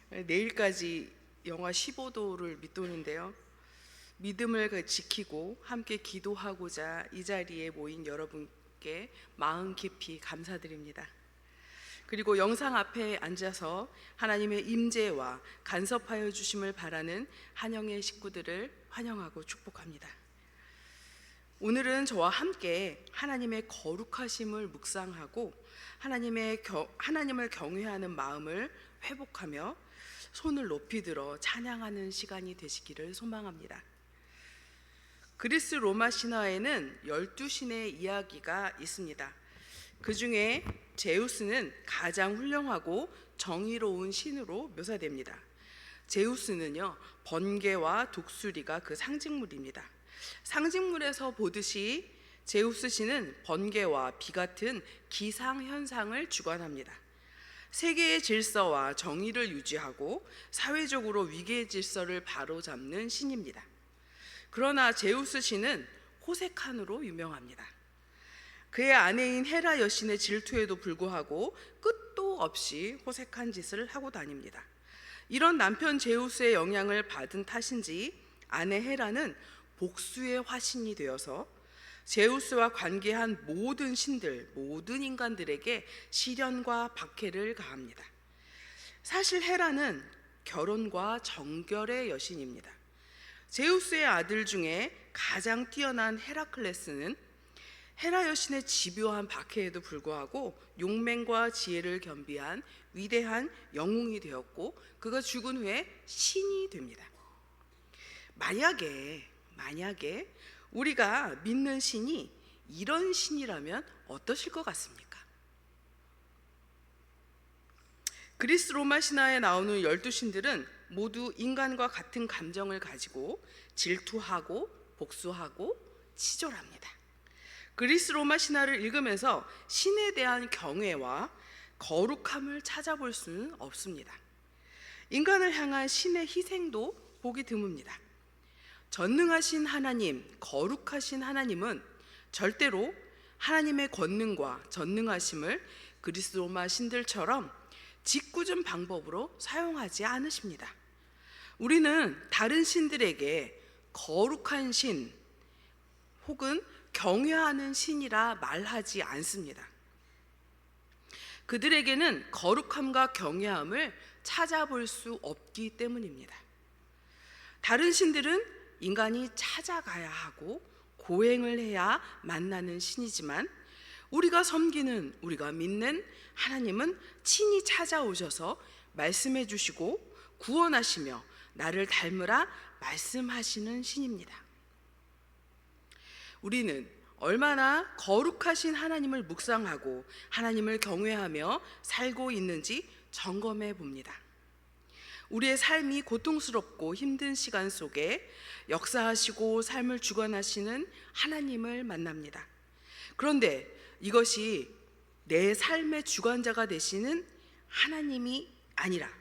내일까지 영하 15도를 밑도는데요. 믿음을 지키고 함께 기도하고자 이 자리에 모인 여러분께 마음 깊이 감사드립니다. 그리고 영상 앞에 앉아서 하나님의 임재와 간섭하여 주심을 바라는 한영의 식구들을 환영하고 축복합니다. 오늘은 저와 함께 하나님의 거룩하심을 묵상하고 하나님을 경외하는 마음을 회복하며 손을 높이 들어 찬양하는 시간이 되시기를 소망합니다. 그리스 로마 신화에는 12신의 이야기가 있습니다. 그 중에 제우스는 가장 훌륭하고 정의로운 신으로 묘사됩니다. 제우스는요, 번개와 독수리가 그 상징물입니다. 상징물에서 보듯이 제우스 신은 번개와 비 같은 기상 현상을 주관합니다. 세계의 질서와 정의를 유지하고 사회적으로 위계의 질서를 바로잡는 신입니다. 그러나 제우스 신은 호색한으로 유명합니다. 그의 아내인 헤라 여신의 질투에도 불구하고 끝도 없이 호색한 짓을 하고 다닙니다. 이런 남편 제우스의 영향을 받은 탓인지 아내 헤라는 복수의 화신이 되어서 제우스와 관계한 모든 신들, 모든 인간들에게 시련과 박해를 가합니다. 사실 헤라는 결혼과 정결의 여신입니다. 제우스의 아들 중에 가장 뛰어난 헤라클레스는 헤라 여신의 집요한 박해에도 불구하고 용맹과 지혜를 겸비한 위대한 영웅이 되었고, 그가 죽은 후에 신이 됩니다. 만약에 우리가 믿는 신이 이런 신이라면 어떠실 것 같습니까? 그리스 로마 신화에 나오는 12신들은 모두 인간과 같은 감정을 가지고 질투하고 복수하고 치졸합니다. 그리스 로마 신화를 읽으면서 신에 대한 경외와 거룩함을 찾아볼 수는 없습니다. 인간을 향한 신의 희생도 보기 드뭅니다. 전능하신 하나님, 거룩하신 하나님은 절대로 하나님의 권능과 전능하심을 그리스 로마 신들처럼 짓궂은 방법으로 사용하지 않으십니다. 우리는 다른 신들에게 거룩한 신 혹은 경외하는 신이라 말하지 않습니다. 그들에게는 거룩함과 경외함을 찾아볼 수 없기 때문입니다. 다른 신들은 인간이 찾아가야 하고 고행을 해야 만나는 신이지만, 우리가 섬기는, 우리가 믿는 하나님은 친히 찾아오셔서 말씀해 주시고 구원하시며 나를 닮으라 말씀하시는 신입니다. 우리는 얼마나 거룩하신 하나님을 묵상하고 하나님을 경외하며 살고 있는지 점검해 봅니다. 우리의 삶이 고통스럽고 힘든 시간 속에 역사하시고 삶을 주관하시는 하나님을 만납니다. 그런데 이것이 내 삶의 주관자가 되시는 하나님이 아니라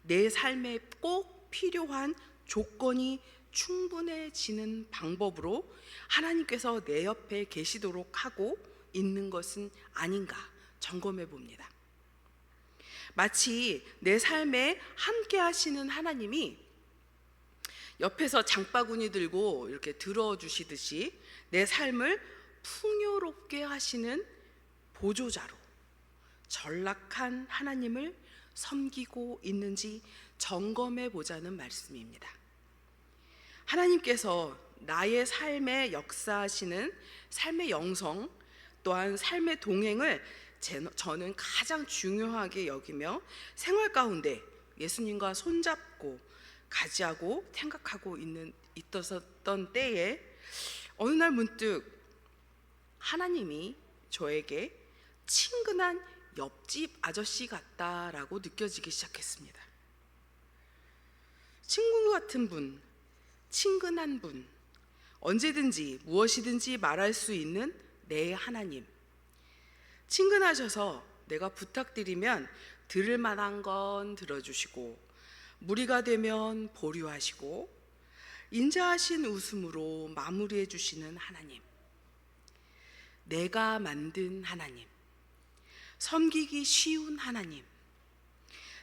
내 삶에 꼭 필요한 조건이 충분해지는 방법으로 하나님께서 내 옆에 계시도록 하고 있는 것은 아닌가 점검해 봅니다. 마치 내 삶에 함께 하시는 하나님이 옆에서 장바구니 들고 이렇게 들어주시듯이 내 삶을 풍요롭게 하시는 보조자로 전락한 하나님을 섬기고 있는지 점검해 보자는 말씀입니다. 하나님께서 나의 삶에 역사하시는 삶의 영성 또한 삶의 동행을 저는 가장 중요하게 여기며 생활 가운데 예수님과 손잡고 가지하고 생각하고 있었던 때에 어느 날 문득 하나님이 저에게 친근한 옆집 아저씨 같다라고 느껴지기 시작했습니다. 친구 같은 분, 친근한 분, 언제든지 무엇이든지 말할 수 있는 내 하나님, 친근하셔서 내가 부탁드리면 들을 만한 건 들어주시고 무리가 되면 보류하시고 인자하신 웃음으로 마무리해 주시는 하나님, 내가 만든 하나님, 섬기기 쉬운 하나님,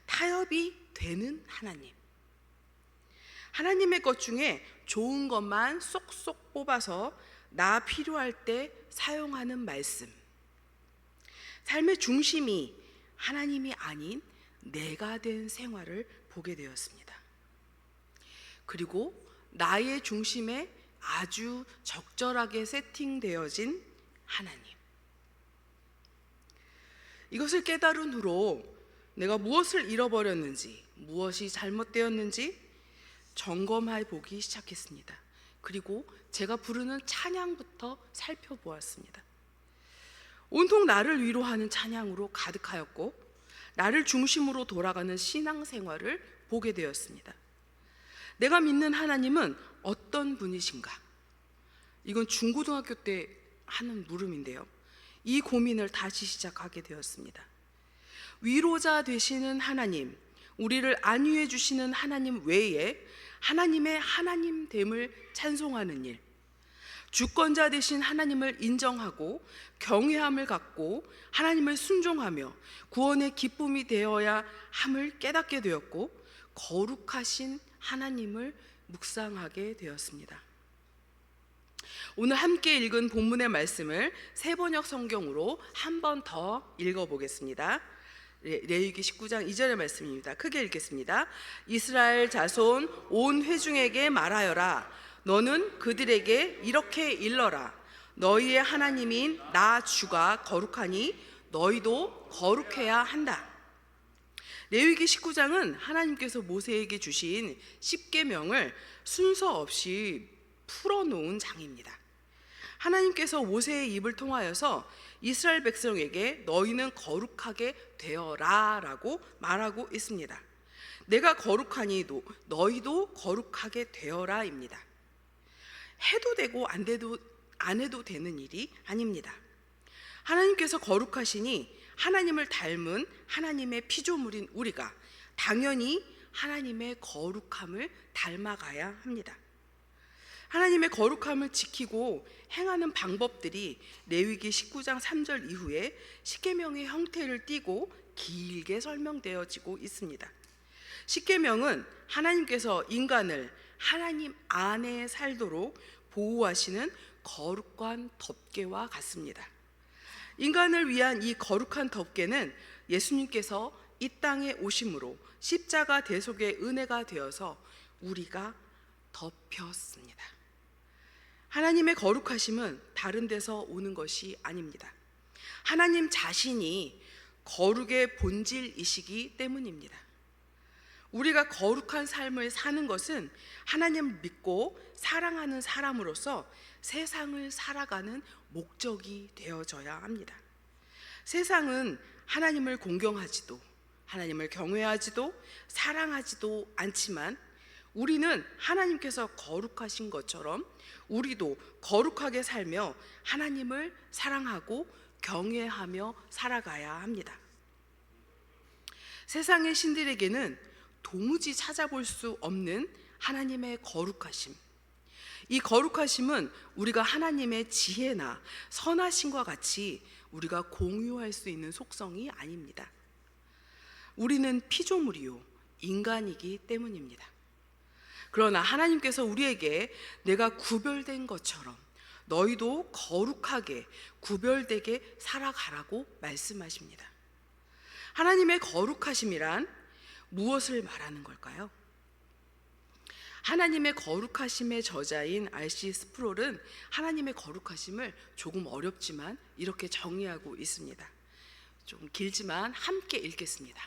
타협이 되는 하나님. 하나님의 것 중에 좋은 것만 쏙쏙 뽑아서 나 필요할 때 사용하는 말씀. 삶의 중심이 하나님이 아닌 내가 된 생활을 보게 되었습니다. 그리고 나의 중심에 아주 적절하게 세팅되어진 하나님. 이것을 깨달은 후로 내가 무엇을 잃어버렸는지, 무엇이 잘못되었는지 점검해 보기 시작했습니다. 그리고 제가 부르는 찬양부터 살펴보았습니다. 온통 나를 위로하는 찬양으로 가득하였고, 나를 중심으로 돌아가는 신앙생활을 보게 되었습니다. 내가 믿는 하나님은 어떤 분이신가? 이건 중고등학교 때 하는 물음인데요. 이 고민을 다시 시작하게 되었습니다. 위로자 되시는 하나님, 우리를 안위해 주시는 하나님 외에 하나님의 하나님됨을 찬송하는 일, 주권자 되신 하나님을 인정하고 경외함을 갖고 하나님을 순종하며 구원의 기쁨이 되어야 함을 깨닫게 되었고, 거룩하신 하나님을 묵상하게 되었습니다. 오늘 함께 읽은 본문의 말씀을 세번역 성경으로 한 번 더 읽어보겠습니다. 레위기 19장 2절의 말씀입니다. 크게 읽겠습니다. 이스라엘 자손 온 회중에게 말하여라. 너는 그들에게 이렇게 일러라. 너희의 하나님인 나 주가 거룩하니 너희도 거룩해야 한다. 레위기 19장은 하나님께서 모세에게 주신 10계명을 순서 없이 풀어놓은 장입니다. 하나님께서 모세의 입을 통하여서 이스라엘 백성에게 너희는 거룩하게 되어라 라고 말하고 있습니다. 내가 거룩하니 너희도 거룩하게 되어라 입니다. 해도 되고 안 해도 되는 일이 아닙니다. 하나님께서 거룩하시니 하나님을 닮은 하나님의 피조물인 우리가 당연히 하나님의 거룩함을 닮아가야 합니다. 하나님의 거룩함을 지키고 행하는 방법들이 레위기 19장 3절 이후에 십계명의 형태를 띠고 길게 설명되어지고 있습니다. 십계명은 하나님께서 인간을 하나님 안에 살도록 보호하시는 거룩한 덮개와 같습니다. 인간을 위한 이 거룩한 덮개는 예수님께서 이 땅에 오심으로 십자가 대속의 은혜가 되어서 우리가 덮였습니다. 하나님의 거룩하심은 다른 데서 오는 것이 아닙니다. 하나님 자신이 거룩의 본질이시기 때문입니다. 우리가 거룩한 삶을 사는 것은 하나님을 믿고 사랑하는 사람으로서 세상을 살아가는 목적이 되어져야 합니다. 세상은 하나님을 공경하지도 하나님을 경외하지도 사랑하지도 않지만 우리는 하나님께서 거룩하신 것처럼 우리도 거룩하게 살며 하나님을 사랑하고 경외하며 살아가야 합니다. 세상의 신들에게는 도무지 찾아볼 수 없는 하나님의 거룩하심, 이 거룩하심은 우리가 하나님의 지혜나 선하심과 같이 우리가 공유할 수 있는 속성이 아닙니다. 우리는 피조물이요 인간이기 때문입니다. 그러나 하나님께서 우리에게 내가 구별된 것처럼 너희도 거룩하게 구별되게 살아가라고 말씀하십니다. 하나님의 거룩하심이란 무엇을 말하는 걸까요? 하나님의 거룩하심의 저자인 R.C. 스프롤은 하나님의 거룩하심을 조금 어렵지만 이렇게 정의하고 있습니다. 좀 길지만 함께 읽겠습니다.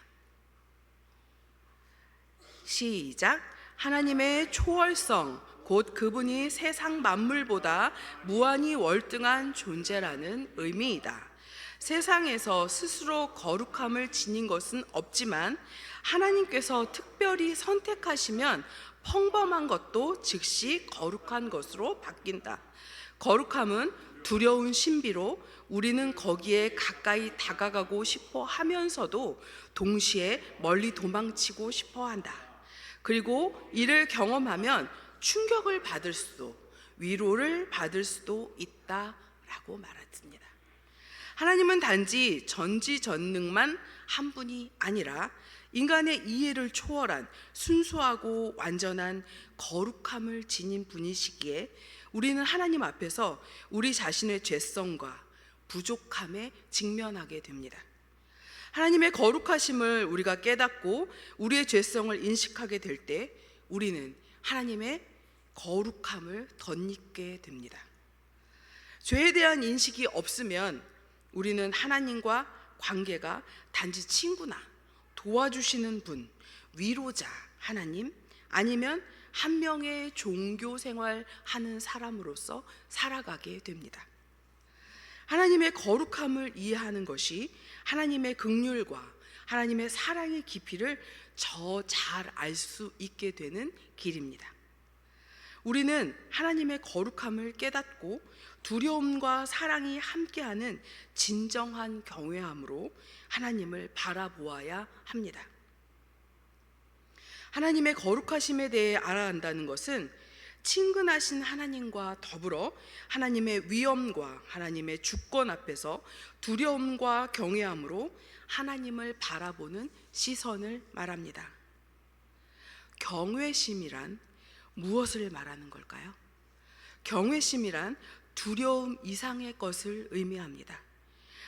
시작. 하나님의 초월성, 곧 그분이 세상 만물보다 무한히 월등한 존재라는 의미이다. 세상에서 스스로 거룩함을 지닌 것은 없지만 하나님께서 특별히 선택하시면 평범한 것도 즉시 거룩한 것으로 바뀐다. 거룩함은 두려운 신비로 우리는 거기에 가까이 다가가고 싶어 하면서도 동시에 멀리 도망치고 싶어 한다. 그리고 이를 경험하면 충격을 받을 수도 위로를 받을 수도 있다라고 말했습니다. 하나님은 단지 전지전능만 한 분이 아니라 인간의 이해를 초월한 순수하고 완전한 거룩함을 지닌 분이시기에 우리는 하나님 앞에서 우리 자신의 죄성과 부족함에 직면하게 됩니다. 하나님의 거룩하심을 우리가 깨닫고 우리의 죄성을 인식하게 될 때 우리는 하나님의 거룩함을 덧입게 됩니다. 죄에 대한 인식이 없으면 우리는 하나님과 관계가 단지 친구나 도와주시는 분, 위로자 하나님, 아니면 한 명의 종교 생활하는 사람으로서 살아가게 됩니다. 하나님의 거룩함을 이해하는 것이 하나님의 긍휼과 하나님의 사랑의 깊이를 더 잘 알 수 있게 되는 길입니다. 우리는 하나님의 거룩함을 깨닫고 두려움과 사랑이 함께하는 진정한 경외함으로 하나님을 바라보아야 합니다. 하나님의 거룩하심에 대해 알아야 한다는 것은 친근하신 하나님과 더불어 하나님의 위엄과 하나님의 주권 앞에서 두려움과 경외함으로 하나님을 바라보는 시선을 말합니다. 경외심이란 무엇을 말하는 걸까요? 경외심이란 두려움 이상의 것을 의미합니다.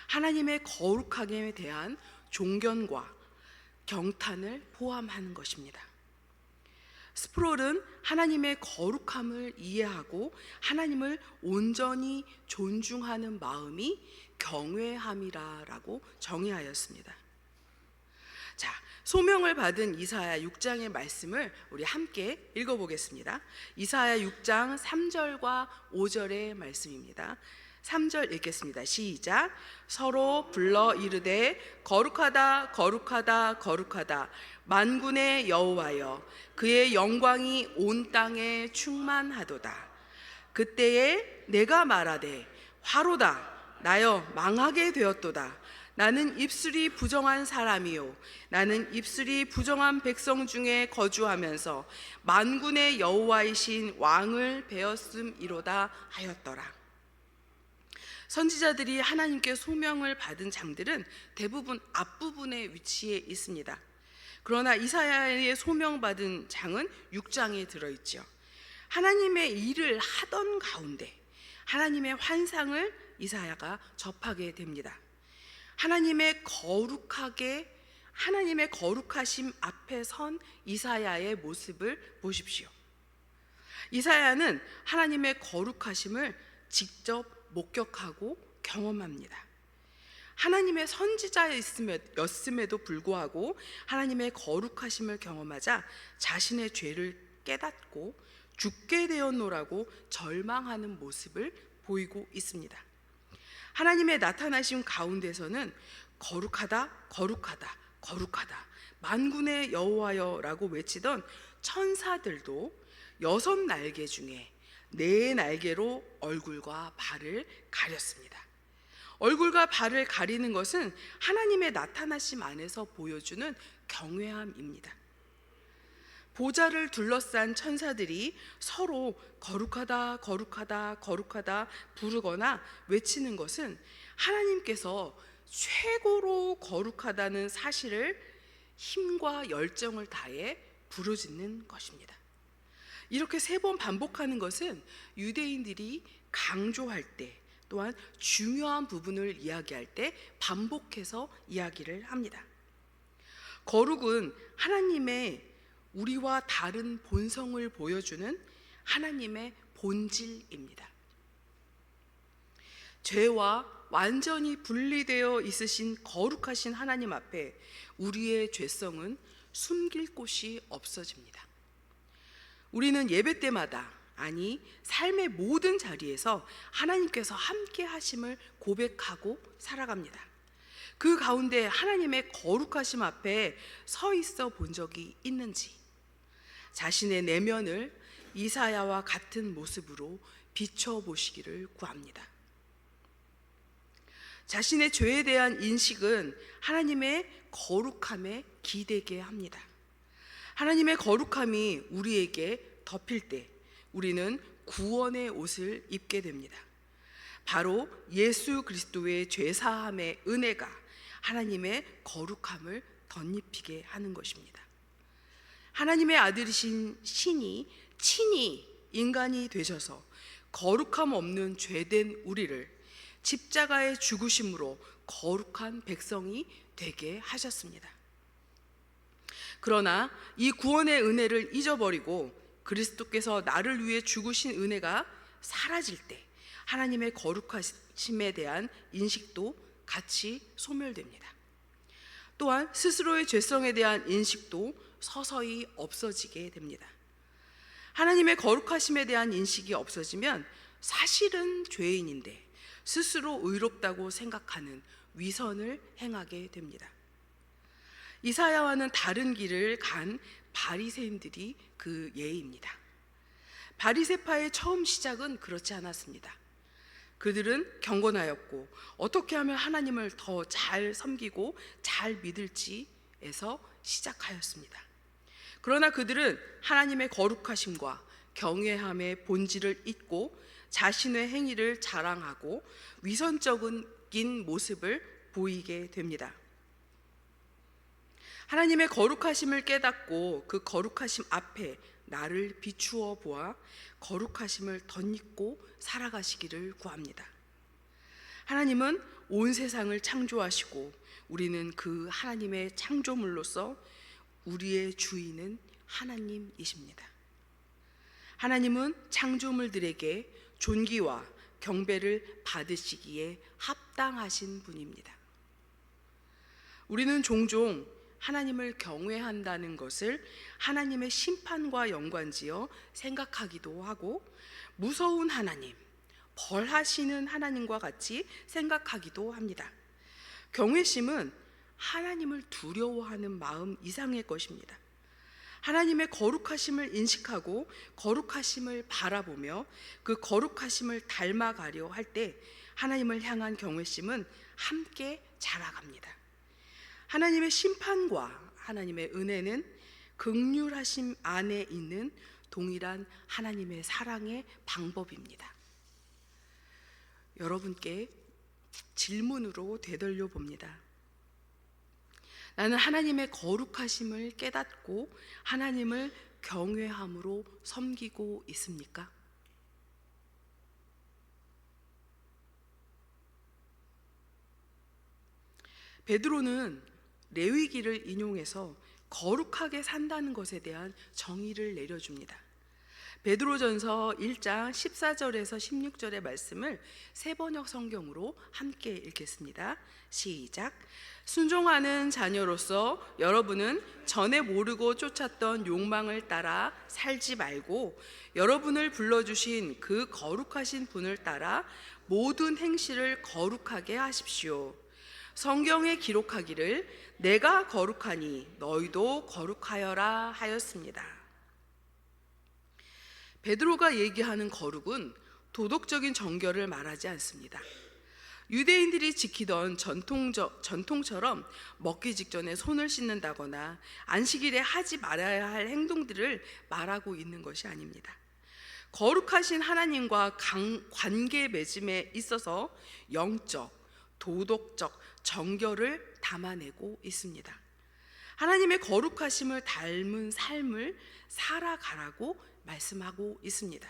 하나님의 거룩함에 대한 존경과 경탄을 포함하는 것입니다. 스프롤은 하나님의 거룩함을 이해하고 하나님을 온전히 존중하는 마음이 경외함이라고 정의하였습니다. 자, 소명을 받은 이사야 6장의 말씀을 우리 함께 읽어보겠습니다. 이사야 6장 3절과 5절의 말씀입니다. 3절 읽겠습니다. 시작. 서로 불러 이르되 거룩하다 거룩하다 거룩하다 만군의 여호와여, 그의 영광이 온 땅에 충만하도다. 그때에 내가 말하되 화로다 나여 망하게 되었도다. 나는 입술이 부정한 사람이요 나는 입술이 부정한 백성 중에 거주하면서 만군의 여호와이신 왕을 배웠음이로다 하였더라. 선지자들이 하나님께 소명을 받은 장들은 대부분 앞부분에 위치해 있습니다. 그러나 이사야의 소명받은 장은 6장에 들어있죠. 하나님의 일을 하던 가운데 하나님의 환상을 이사야가 접하게 됩니다. 하나님의 거룩하심 앞에 선 이사야의 모습을 보십시오. 이사야는 하나님의 거룩하심을 직접 목격하고 경험합니다. 하나님의 선지자였음에도 불구하고 하나님의 거룩하심을 경험하자 자신의 죄를 깨닫고 죽게 되었노라고 절망하는 모습을 보이고 있습니다. 하나님의 나타나심 가운데서는 거룩하다 거룩하다 거룩하다 만군의 여호와여라고 외치던 천사들도 6날개 중에 4날개로 얼굴과 발을 가렸습니다. 얼굴과 발을 가리는 것은 하나님의 나타나심 안에서 보여주는 경외함입니다. 보좌를 둘러싼 천사들이 서로 거룩하다 거룩하다 거룩하다 부르거나 외치는 것은 하나님께서 최고로 거룩하다는 사실을 힘과 열정을 다해 부르짖는 것입니다. 이렇게 3번 반복하는 것은 유대인들이 강조할 때 또한 중요한 부분을 이야기할 때 반복해서 이야기를 합니다. 거룩은 하나님의 우리와 다른 본성을 보여주는 하나님의 본질입니다. 죄와 완전히 분리되어 있으신 거룩하신 하나님 앞에 우리의 죄성은 숨길 곳이 없어집니다. 우리는 예배 때마다, 아니 삶의 모든 자리에서 하나님께서 함께 하심을 고백하고 살아갑니다. 그 가운데 하나님의 거룩하심 앞에 서 있어 본 적이 있는지, 자신의 내면을 이사야와 같은 모습으로 비춰보시기를 구합니다. 자신의 죄에 대한 인식은 하나님의 거룩함에 기대게 합니다. 하나님의 거룩함이 우리에게 덮일 때 우리는 구원의 옷을 입게 됩니다. 바로 예수 그리스도의 죄사함의 은혜가 하나님의 거룩함을 덧입히게 하는 것입니다. 하나님의 아들이신 신이 친히 인간이 되셔서 거룩함 없는 죄된 우리를 십자가의 죽으심으로 거룩한 백성이 되게 하셨습니다. 그러나 이 구원의 은혜를 잊어버리고 그리스도께서 나를 위해 죽으신 은혜가 사라질 때 하나님의 거룩하심에 대한 인식도 같이 소멸됩니다. 또한 스스로의 죄성에 대한 인식도 서서히 없어지게 됩니다. 하나님의 거룩하심에 대한 인식이 없어지면 사실은 죄인인데 스스로 의롭다고 생각하는 위선을 행하게 됩니다. 이사야와는 다른 길을 간 바리새인들이 그 예입니다. 바리새파의 처음 시작은 그렇지 않았습니다. 그들은 경건하였고 어떻게 하면 하나님을 더 잘 섬기고 잘 믿을지에서 시작하였습니다. 그러나 그들은 하나님의 거룩하심과 경외함의 본질을 잊고 자신의 행위를 자랑하고 위선적인 모습을 보이게 됩니다. 하나님의 거룩하심을 깨닫고 그 거룩하심 앞에 나를 비추어 보아 거룩하심을 덧입고 살아가시기를 구합니다. 하나님은 온 세상을 창조하시고 우리는 그 하나님의 창조물로서 우리의 주인은 하나님이십니다. 하나님은 창조물들에게 존귀와 경배를 받으시기에 합당하신 분입니다. 우리는 종종 하나님을 경외한다는 것을 하나님의 심판과 연관지어 생각하기도 하고 무서운 하나님, 벌하시는 하나님과 같이 생각하기도 합니다. 경외심은 하나님을 두려워하는 마음 이상의 것입니다. 하나님의 거룩하심을 인식하고 거룩하심을 바라보며 그 거룩하심을 닮아가려 할 때 하나님을 향한 경외심은 함께 자라갑니다. 하나님의 심판과 하나님의 은혜는 긍휼하심 안에 있는 동일한 하나님의 사랑의 방법입니다. 여러분께 질문으로 되돌려 봅니다. 나는 하나님의 거룩하심을 깨닫고 하나님을 경외함으로 섬기고 있습니까? 베드로는 레위기를 인용해서 거룩하게 산다는 것에 대한 정의를 내려줍니다. 베드로전서 1장 14절에서 16절의 말씀을 새번역 성경으로 함께 읽겠습니다. 시작. 순종하는 자녀로서 여러분은 전에 모르고 쫓았던 욕망을 따라 살지 말고 여러분을 불러주신 그 거룩하신 분을 따라 모든 행실을 거룩하게 하십시오. 성경에 기록하기를 내가 거룩하니 너희도 거룩하여라 하였습니다. 베드로가 얘기하는 거룩은 도덕적인 정결을 말하지 않습니다. 유대인들이 지키던 전통처럼 먹기 직전에 손을 씻는다거나 안식일에 하지 말아야 할 행동들을 말하고 있는 것이 아닙니다. 거룩하신 하나님과 관계 맺음에 있어서 영적, 도덕적 정결을 담아내고 있습니다. 하나님의 거룩하심을 닮은 삶을 살아가라고 말씀하고 있습니다.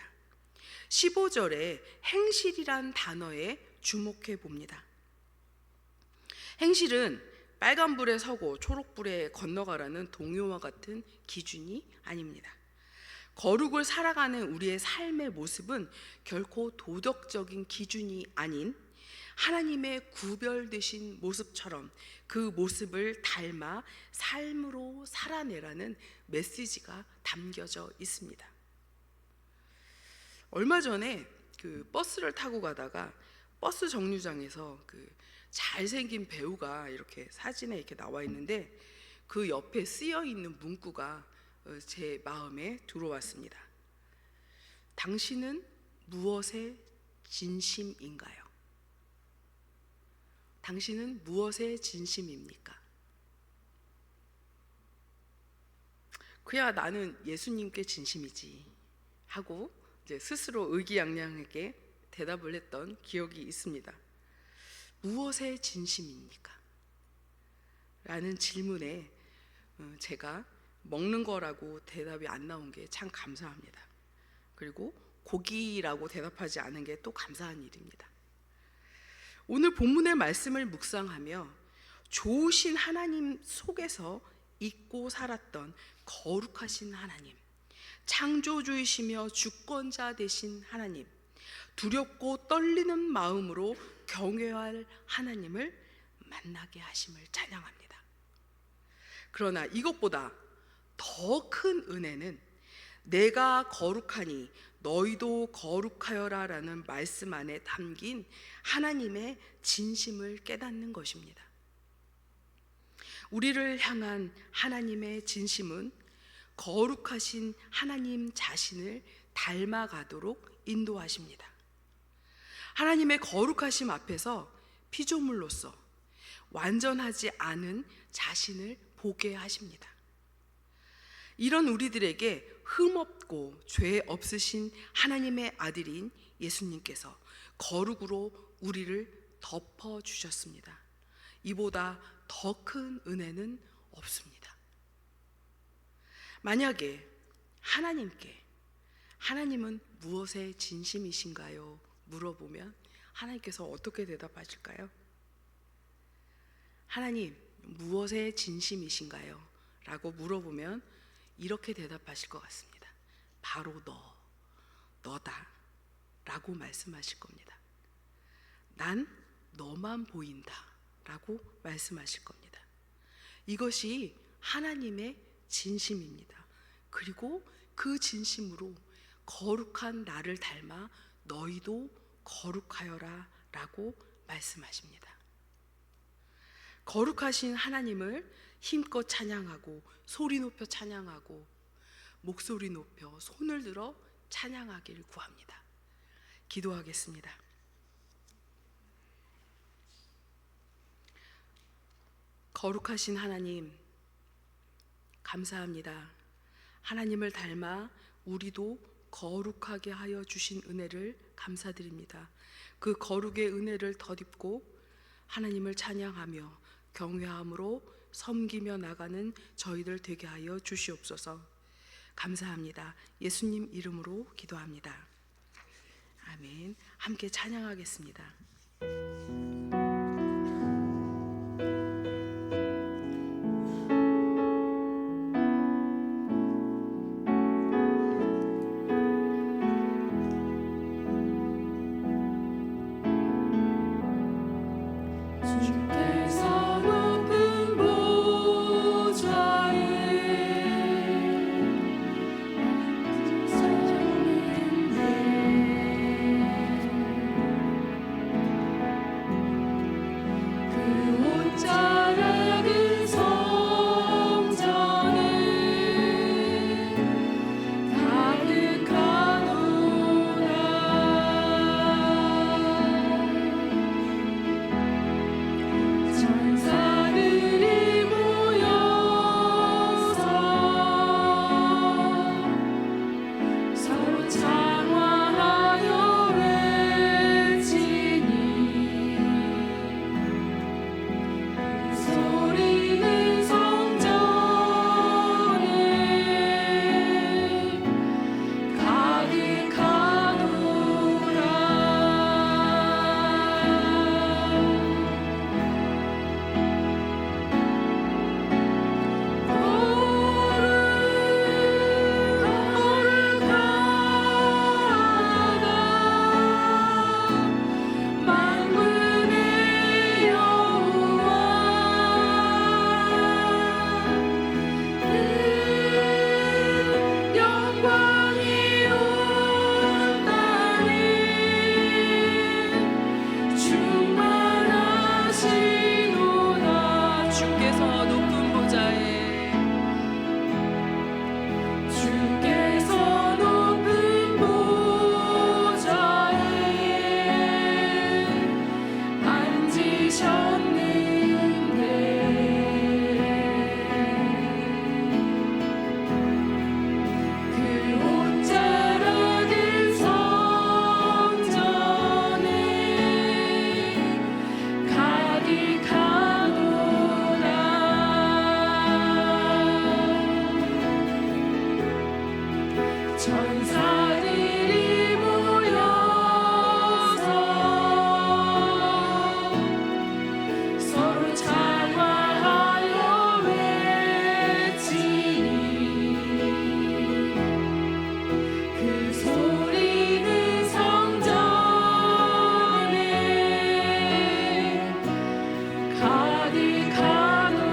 15절에 행실이란 단어에 주목해 봅니다. 행실은 빨간불에 서고 초록불에 건너가라는 동요와 같은 기준이 아닙니다. 거룩을 살아가는 우리의 삶의 모습은 결코 도덕적인 기준이 아닌 하나님의 구별되신 모습처럼 그 모습을 닮아 삶으로 살아내라는 메시지가 담겨져 있습니다. 얼마 전에 그 버스를 타고 가다가 버스 정류장에서 그 잘생긴 배우가 이렇게 사진에 이렇게 나와 있는데 그 옆에 쓰여 있는 문구가 제 마음에 들어왔습니다. 당신은 무엇에 진심인가요? 당신은 무엇에 진심입니까? 그야 나는 예수님께 진심이지 하고 이제 스스로 의기양양하게 대답을 했던 기억이 있습니다. 무엇에 진심입니까? 라는 질문에 제가 먹는 거라고 대답이 안 나온 게 참 감사합니다. 그리고 고기라고 대답하지 않은 게 또 감사한 일입니다. 오늘 본문의 말씀을 묵상하며 좋으신 하나님 속에서 잊고 살았던 거룩하신 하나님, 창조주이시며 주권자 되신 하나님, 두렵고 떨리는 마음으로 경외할 하나님을 만나게 하심을 찬양합니다. 그러나 이것보다 더 큰 은혜는 내가 거룩하니 너희도 거룩하여라 라는 말씀 안에 담긴 하나님의 진심을 깨닫는 것입니다. 우리를 향한 하나님의 진심은 거룩하신 하나님 자신을 닮아가도록 인도하십니다. 하나님의 거룩하심 앞에서 피조물로서 완전하지 않은 자신을 보게 하십니다. 이런 우리들에게 흠없고 죄 없으신 하나님의 아들인 예수님께서 거룩으로 우리를 덮어주셨습니다. 이보다 더 큰 은혜는 없습니다. 만약에 하나님은 무엇에 진심이신가요? 물어보면 하나님께서 어떻게 대답하실까요? 하나님, 무엇에 진심이신가요? 라고 물어보면 이렇게 대답하실 것 같습니다. 바로 너다 라고 말씀하실 겁니다. 난 너만 보인다 라고 말씀하실 겁니다. 이것이 하나님의 진심입니다. 그리고 그 진심으로 거룩한 나를 닮아 너희도 거룩하여라 라고 말씀하십니다. 거룩하신 하나님을 힘껏 찬양하고 소리 높여 찬양하고 목소리 높여 손을 들어 찬양하길 구합니다. 기도하겠습니다. 거룩하신 하나님, 감사합니다. 하나님을 닮아 우리도 거룩하게 하여 주신 은혜를 감사드립니다. 그 거룩의 은혜를 덧입고 하나님을 찬양하며 경외함으로 섬기며 나가는 저희들 되게 하여 주시옵소서. 감사합니다. 예수님 이름으로 기도합니다. 아멘. 함께 찬양하겠습니다. 천사들이 모여서 서로 찬양하여 외치니 그 소리는 성전에 가득하도다.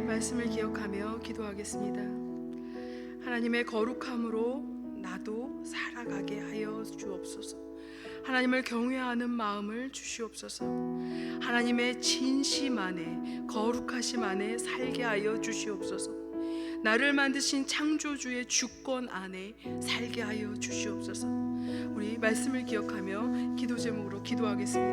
말씀을 기억하며 기도하겠습니다. 하나님의 거룩함으로 나도 살아가게 하여 주옵소서. 하나님을 경외하는 마음을 주시옵소서. 하나님의 진심 안에, 거룩하심 안에 살게 하여 주시옵소서. 나를 만드신 창조주의 주권 안에 살게 하여 주시옵소서. 우리 말씀을 기억하며 기도 제목으로 기도하겠습니다.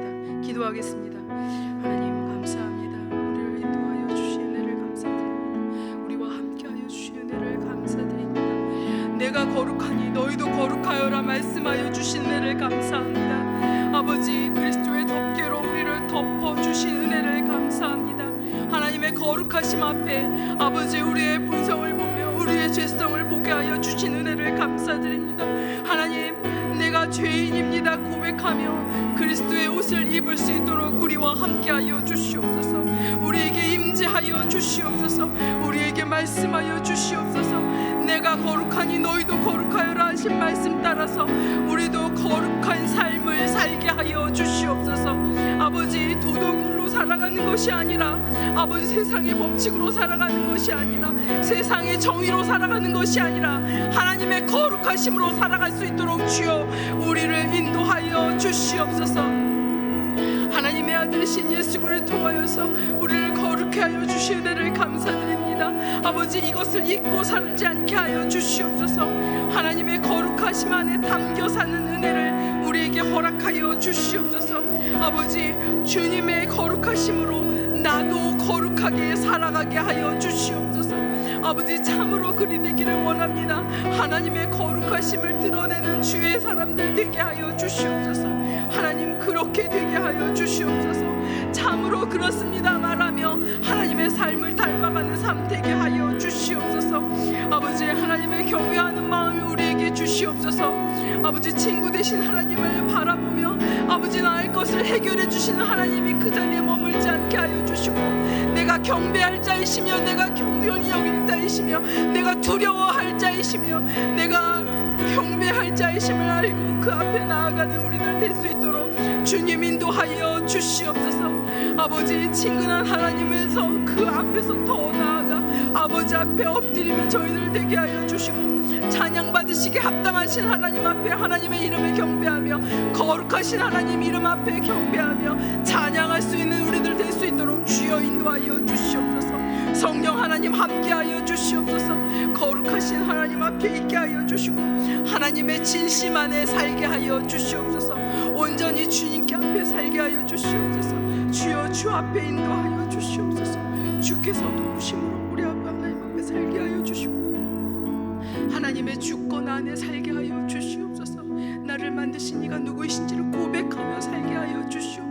하나님 감사합니다. 우리를 인도하여 주신 은혜를 감사드립니다. 우리와 함께하여 주신 은혜를 감사드립니다. 내가 거룩하니 너희도 거룩하여라 말씀하여 주신 은혜를 감사합니다. 아버지, 그리스도의 덮개로 우리를 덮어주신 은혜를 감사합니다. 하나님의 거룩하심 앞에 아버지, 우리의 본성을 보며 우리의 죄성을 보게 하여 주신 은혜를 감사드립니다. 하나님, 내가 죄인입니다 고백하며 그리스도의 옷을 입을 수 있도록 우리와 함께하여 주시옵소서. 우리에게 임재하여 주시옵소서. 우리에게 말씀하여 주시옵소서. 내가 거룩하니 너희도 거룩하여라 하신 말씀 따라서 우리도 거룩한 삶을 살게 하여 주시옵소서. 아버지, 도덕으로 살아가는 것이 아니라, 아버지, 세상의 법칙으로 살아가는 것이 아니라, 세상의 정의로 살아가는 것이 아니라 하나님의 거룩하심으로 살아갈 수 있도록 주여 우리를 인도하여 주시옵소서. 하나님의 아들이신 예수 그리스도를 통하여서 우리를 거룩해 하여 주신 은혜를 감사드립니다. 아버지, 이것을 잊고 살지 않게 하여 주시옵소서. 하나님의 거룩하심 안에 담겨 사는 은혜를 우리에게 허락하여 주시옵소서. 아버지, 주님의 거룩하심으로 나도 거룩하게 살아가게 하여 주시옵소서. 아버지, 참으로 그리 되기를 원합니다. 하나님의 거룩하심을 드러내는 주의 사람들 되게 하여 주시옵소서. 하나님, 그렇게 되게 하여 주시옵소서. 참으로 그렇습니다 말하며 하나님의 삶을 닮아가는 삶 되게 하여 주시옵소서. 아버지, 하나님을 경외하는 마음을 우리에게 주시옵소서. 아버지, 친구 되신 하나님을 바라보며 아버지, 나의 것을 해결해 주시는 하나님이 그 자리에 머물지 않게 하여 주시고, 내가 경배할 자이시며 내가 경건히 여길 자이시며 내가 두려워할 자이시며 내가 경배할 자이심을 알고 그 앞에 나아가는 우리들 될 수 있도록 주님 인도하여 주시옵소서. 아버지, 친근한 하나님에서 그 앞에서 더 나아가 아버지 앞에 엎드리면 저희들 되게 하여 주시고, 찬양 받으시기 합당하신 하나님 앞에 하나님의 이름을 경배하며 거룩하신 하나님 이름 앞에 경배하며 찬양할 수 있는 우리들 될 수 있도록 주여 인도하여 주시옵소서. 성령 하나님 함께하여 주시옵소서. 거룩하신 하나님 앞에 있게 하여 주시고 하나님의 진심 안에 살게 하여 주시옵소서. 온전히 주님께 앞에 살게 하여 주시옵소서. 주여 주 앞에 인도하여 주시옵소서. 주께서 도우심으로 우리 아빠 하나님 앞에 살게 하여 주시고 하나님의 주권 안에 살게 하여 주시옵소서. 나를 만드신 이가 누구이신지를 고백하며 살게 하여 주시옵소서.